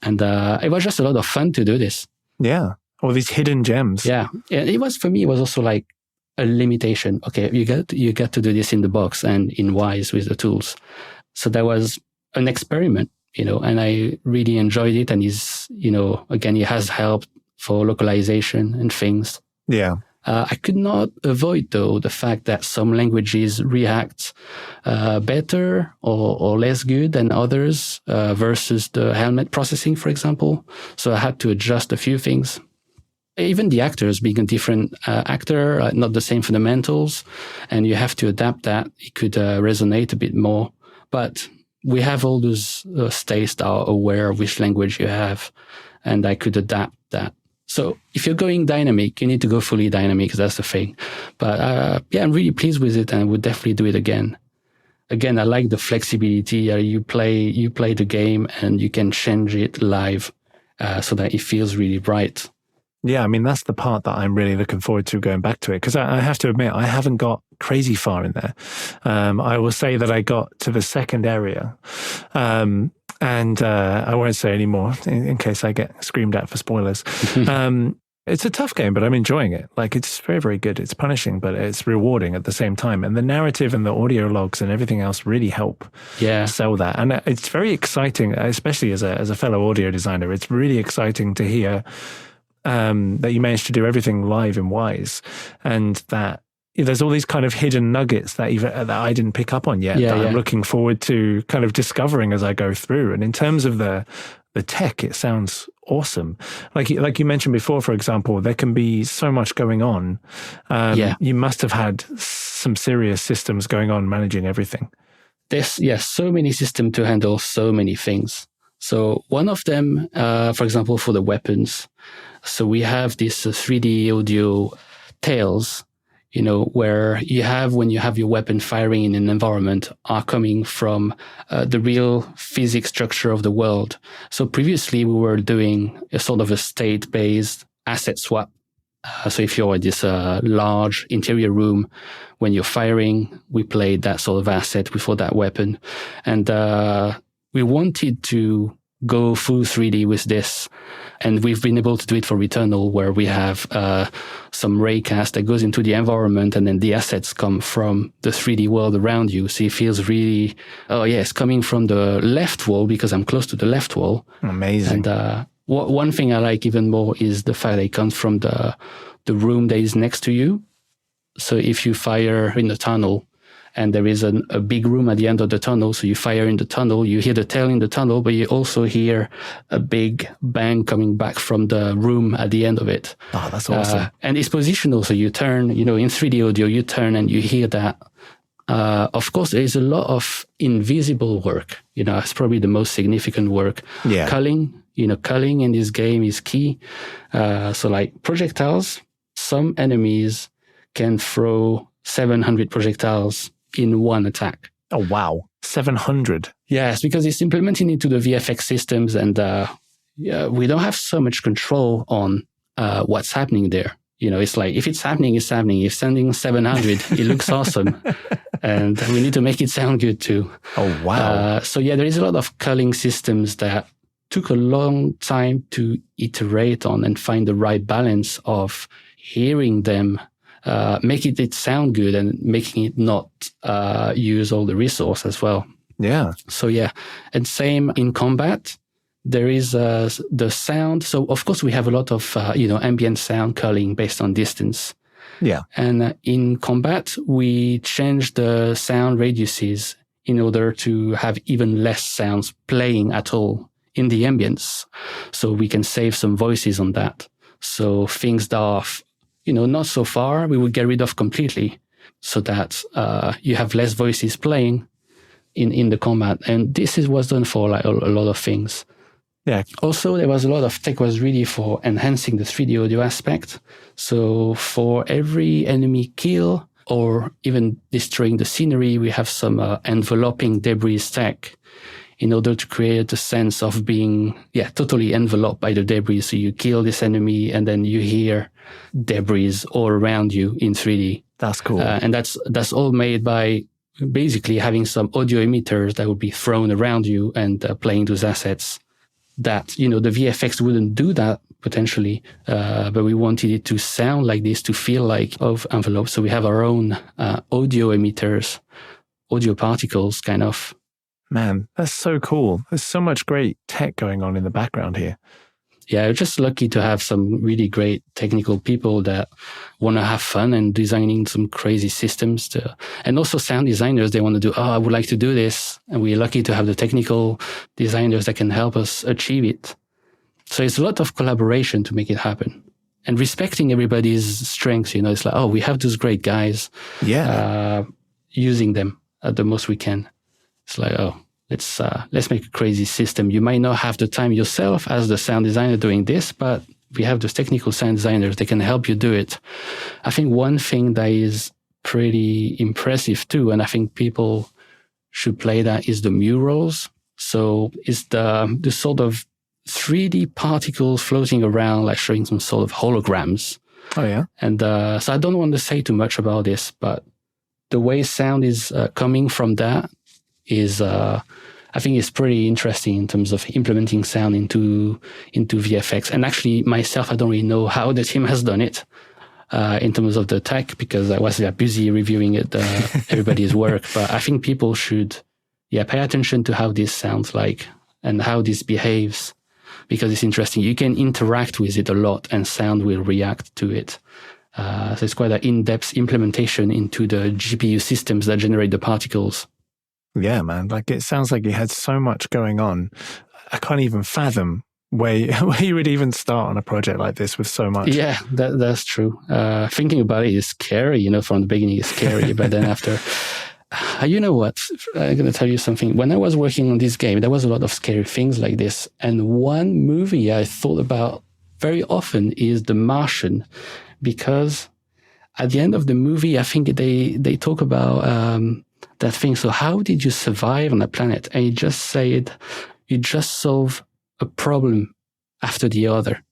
and it was just a lot of fun to do this. Yeah, all these hidden gems. Yeah, it was, for me, it was also like a limitation. Okay, you get to do this in the box and in Wise with the tools. So that was an experiment, and I really enjoyed it. And again, it has helped for localization and things. Yeah. I could not avoid, though, the fact that some languages react better or less good than others versus the helmet processing, for example. So I had to adjust a few things. Even the actors, being a different actor, not the same fundamentals, and you have to adapt that. It could resonate a bit more. But we have all those states that are aware of which language you have, and I could adapt that. So if you're going dynamic, you need to go fully dynamic. That's the thing. But I'm really pleased with it, and would definitely do it again. Again, I like the flexibility. You play the game, and you can change it live so that it feels really right. Yeah, I mean, that's the part that I'm really looking forward to going back to it, because I have to admit, I haven't got crazy far in there. I will say that I got to the second area. And I won't say any more in case I get screamed at for spoilers. It's a tough game, but I'm enjoying it. Like, it's very, very good. It's punishing, but it's rewarding at the same time. And the narrative and the audio logs and everything else really help sell that. And it's very exciting, especially as a fellow audio designer. It's really exciting to hear that you managed to do everything live in Wise, and that there's all these kind of hidden nuggets that I didn't pick up on yet that I'm looking forward to kind of discovering as I go through. And in terms of the tech, it sounds awesome. Like you mentioned before, for example, there can be so much going on. You must have had some serious systems going on managing everything. There's so many systems to handle so many things. So one of them, for example, for the weapons. So we have this 3D audio tails, where when you have your weapon firing in an environment, are coming from the real physics structure of the world. So previously we were doing a sort of a state-based asset swap. So if you're in this large interior room, when you're firing, we played that sort of asset before that weapon. And we wanted to go full 3D with this. And we've been able to do it for Returnal, where we have some raycast that goes into the environment, and then the assets come from the 3D world around you. So it feels really, it's coming from the left wall because I'm close to the left wall. Amazing. And one thing I like even more is the fact that it comes from the room that is next to you. So if you fire in the tunnel, and there is a big room at the end of the tunnel, so you fire in the tunnel, you hear the tail in the tunnel, but you also hear a big bang coming back from the room at the end of it. Oh, that's awesome. And it's positional, so you turn, in 3D audio, you turn and you hear that. Of course, there is a lot of invisible work. It's probably the most significant work. Yeah. Culling, culling in this game is key. So like projectiles, some enemies can throw 700 projectiles in one attack. Oh, wow. 700. Yes, because it's implemented into the VFX systems, and we don't have so much control on what's happening there. It's like, if it's happening, it's happening. If sending 700, it looks awesome. And we need to make it sound good too. Oh, wow. There is a lot of culling systems that took a long time to iterate on and find the right balance of hearing them, making it sound good and making it not use all the resource as well. Yeah. So and same in combat. There is the sound. So of course we have a lot of ambient sound culling based on distance. Yeah. And in combat we change the sound radiuses in order to have even less sounds playing at all in the ambience. So we can save some voices on that. So things that are not so far, we would get rid of completely, so that you have less voices playing, in the combat. And was done for like a lot of things. Yeah. Also, there was a lot of tech was really for enhancing the 3D audio aspect. So for every enemy kill or even destroying the scenery, we have some enveloping debris tech in order to create a sense of being, totally enveloped by the debris. So you kill this enemy and then you hear debris all around you in 3D. That's cool. And that's all made by basically having some audio emitters that would be thrown around you and playing those assets. That, the VFX wouldn't do that potentially, but we wanted it to sound like this, to feel like of envelopes. So we have our own audio emitters, audio particles kind of. Man, that's so cool. There's so much great tech going on in the background here. Yeah, we're just lucky to have some really great technical people that want to have fun and designing some crazy systems. And also sound designers, they want to do, I would like to do this. And we're lucky to have the technical designers that can help us achieve it. So it's a lot of collaboration to make it happen. And respecting everybody's strengths, it's like, we have those great guys. Yeah. Using them at the most we can. It's like, let's make a crazy system. You might not have the time yourself as the sound designer doing this, but we have those technical sound designers. They can help you do it. I think one thing that is pretty impressive too, and I think people should play that, is the murals. So it's the sort of 3D particles floating around, like showing some sort of holograms. Oh, yeah. And so I don't want to say too much about this, but the way sound is coming from that is, I think it's pretty interesting in terms of implementing sound into VFX. And actually, myself, I don't really know how the team has done it in terms of the tech, because I was busy reviewing it, everybody's work. But I think people should, pay attention to how this sounds like and how this behaves, because it's interesting. You can interact with it a lot and sound will react to it. So it's quite an in-depth implementation into the GPU systems that generate the particles. Yeah, man. Like, it sounds like you had so much going on. I can't even fathom where you would even start on a project like this with so much. Yeah, that's true. Thinking about it is scary, from the beginning it's scary, but then after, you know what? I'm going to tell you something. When I was working on this game, there was a lot of scary things like this. And one movie I thought about very often is The Martian, because at the end of the movie, I think they talk about, that thing. So how did you survive on that planet? And you just said, you just solve a problem after the other.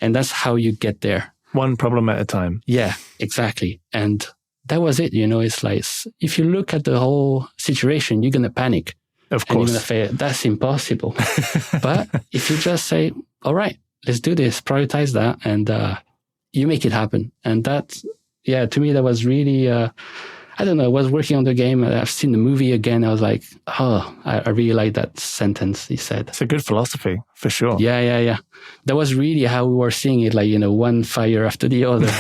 And that's how you get there. One problem at a time. Yeah, exactly. And that was it. It's like, if you look at the whole situation, you're going to panic. Of course. And you're going to say, that's impossible. But if you just say, all right, let's do this, prioritize that, and you make it happen. And that, to me, that was really, I don't know, I was working on the game. I've seen the movie again. I was like, I really like that sentence he said. It's a good philosophy, for sure. Yeah. That was really how we were seeing it, like, one fire after the other.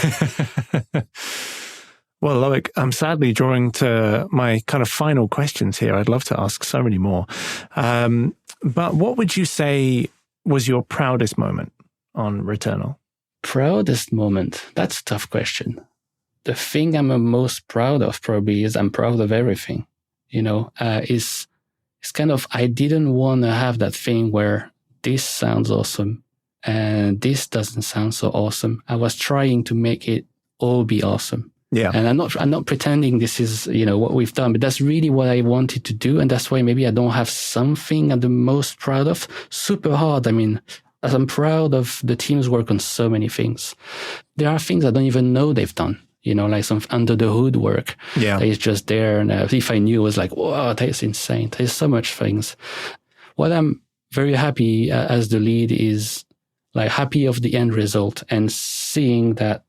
Well, Loic, I'm sadly drawing to my kind of final questions here. I'd love to ask so many more. But what would you say was your proudest moment on Returnal? Proudest moment? That's a tough question. The thing I'm most proud of probably is I'm proud of everything. It's kind of, I didn't want to have that thing where this sounds awesome and this doesn't sound so awesome. I was trying to make it all be awesome. Yeah. And I'm not pretending this is, what we've done, but that's really what I wanted to do. And that's why maybe I don't have something I'm the most proud of. Super hard. I mean, as I'm proud of the team's work on so many things. There are things I don't even know they've done. Like some under the hood work. Yeah. That is just there. And if I knew, it was like, whoa, that's insane. There's so much things. What I'm very happy as the lead is like happy of the end result and seeing that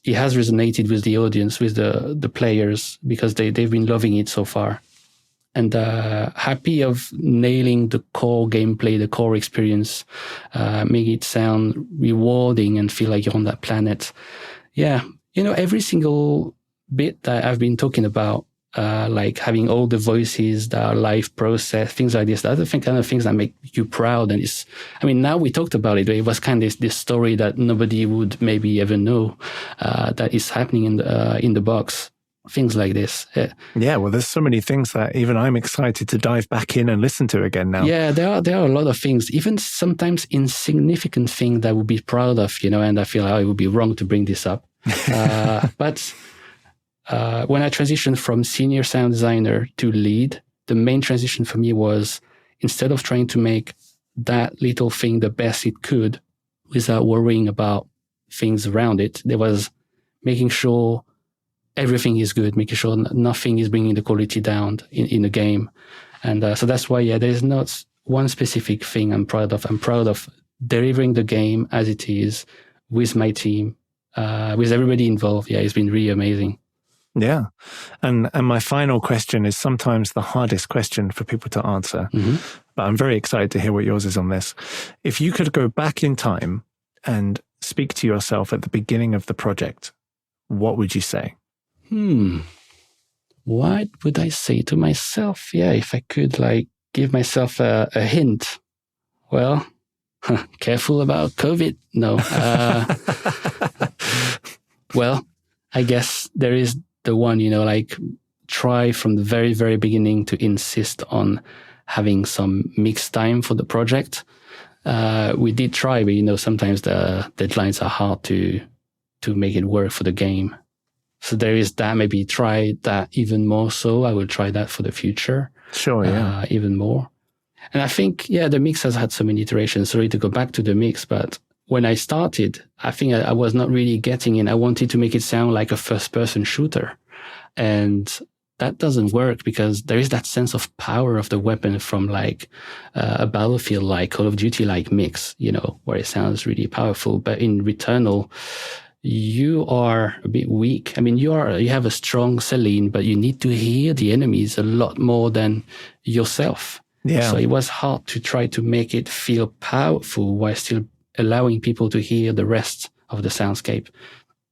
it has resonated with the audience, with the players, because they've been loving it so far. And happy of nailing the core gameplay, the core experience, make it sound rewarding and feel like you're on that planet. Yeah. Every single bit that I've been talking about, like having all the voices that are live processed, things like this, that's the kind of things that make you proud. And now we talked about it, but it was kind of this story that nobody would maybe ever know, that is happening in the box. things like this. Yeah, well, there's so many things that even I'm excited to dive back in and listen to again now. Yeah, there are a lot of things, even sometimes insignificant things that I would be proud of, and I feel like it would be wrong to bring this up. But when I transitioned from senior sound designer to lead, the main transition for me was, instead of trying to make that little thing the best it could without worrying about things around it, there was making sure everything is good, making sure nothing is bringing the quality down in the game. And so that's why, there's not one specific thing I'm proud of. I'm proud of delivering the game as it is with my team, with everybody involved. Yeah, it's been really amazing. Yeah. And my final question is sometimes the hardest question for people to answer. Mm-hmm. But I'm very excited to hear what yours is on this. If you could go back in time and speak to yourself at the beginning of the project, what would you say? What would I say to myself? Yeah, if I could give myself a hint. Well, careful about COVID. No. Well, I guess there is the one, try from the very, very beginning to insist on having some mix time for the project. We did try, but sometimes the deadlines are hard to make it work for the game. So there is that. Maybe try that even more so. I will try that for the future. Sure, yeah. Even more. And I think, the mix has had so many iterations. Sorry to go back to the mix, but when I started, I think I was not really getting in. I wanted to make it sound like a first-person shooter. And that doesn't work because there is that sense of power of the weapon from a Battlefield-like, Call of Duty-like mix, where it sounds really powerful. But in Returnal, you are a bit weak. I mean, you have a strong Celine, but you need to hear the enemies a lot more than yourself. Yeah. So it was hard to try to make it feel powerful while still allowing people to hear the rest of the soundscape.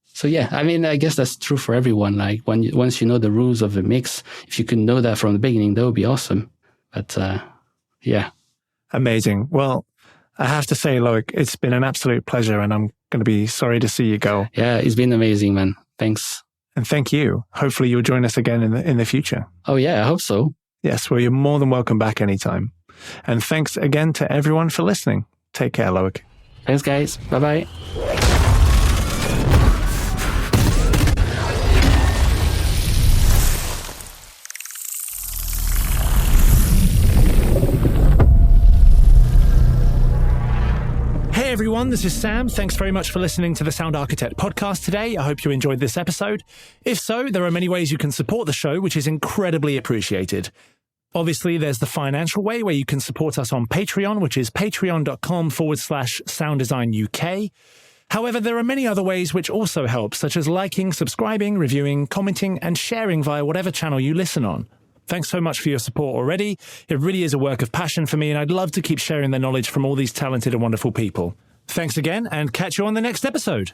So I guess that's true for everyone. Once you know the rules of the mix, if you can know that from the beginning, that would be awesome. But Amazing. Well, I have to say, Loic, it's been an absolute pleasure, and I'm going to be sorry to see you go. Yeah, it's been amazing, man. Thanks. And thank you. Hopefully you'll join us again in the future. Oh yeah, I hope so. Yes, well, you're more than welcome back anytime. And thanks again to everyone for listening. Take care, Loic. Thanks, guys. Bye-bye. Hey everyone, this is Sam. Thanks very much for listening to the Sound Architect podcast today. I hope you enjoyed this episode. If so, there are many ways you can support the show, which is incredibly appreciated. Obviously, there's the financial way where you can support us on Patreon, which is patreon.com/sounddesignuk. However, there are many other ways which also help, such as liking, subscribing, reviewing, commenting, and sharing via whatever channel you listen on. Thanks so much for your support already. It really is a work of passion for me, and I'd love to keep sharing the knowledge from all these talented and wonderful people. Thanks again, and catch you on the next episode.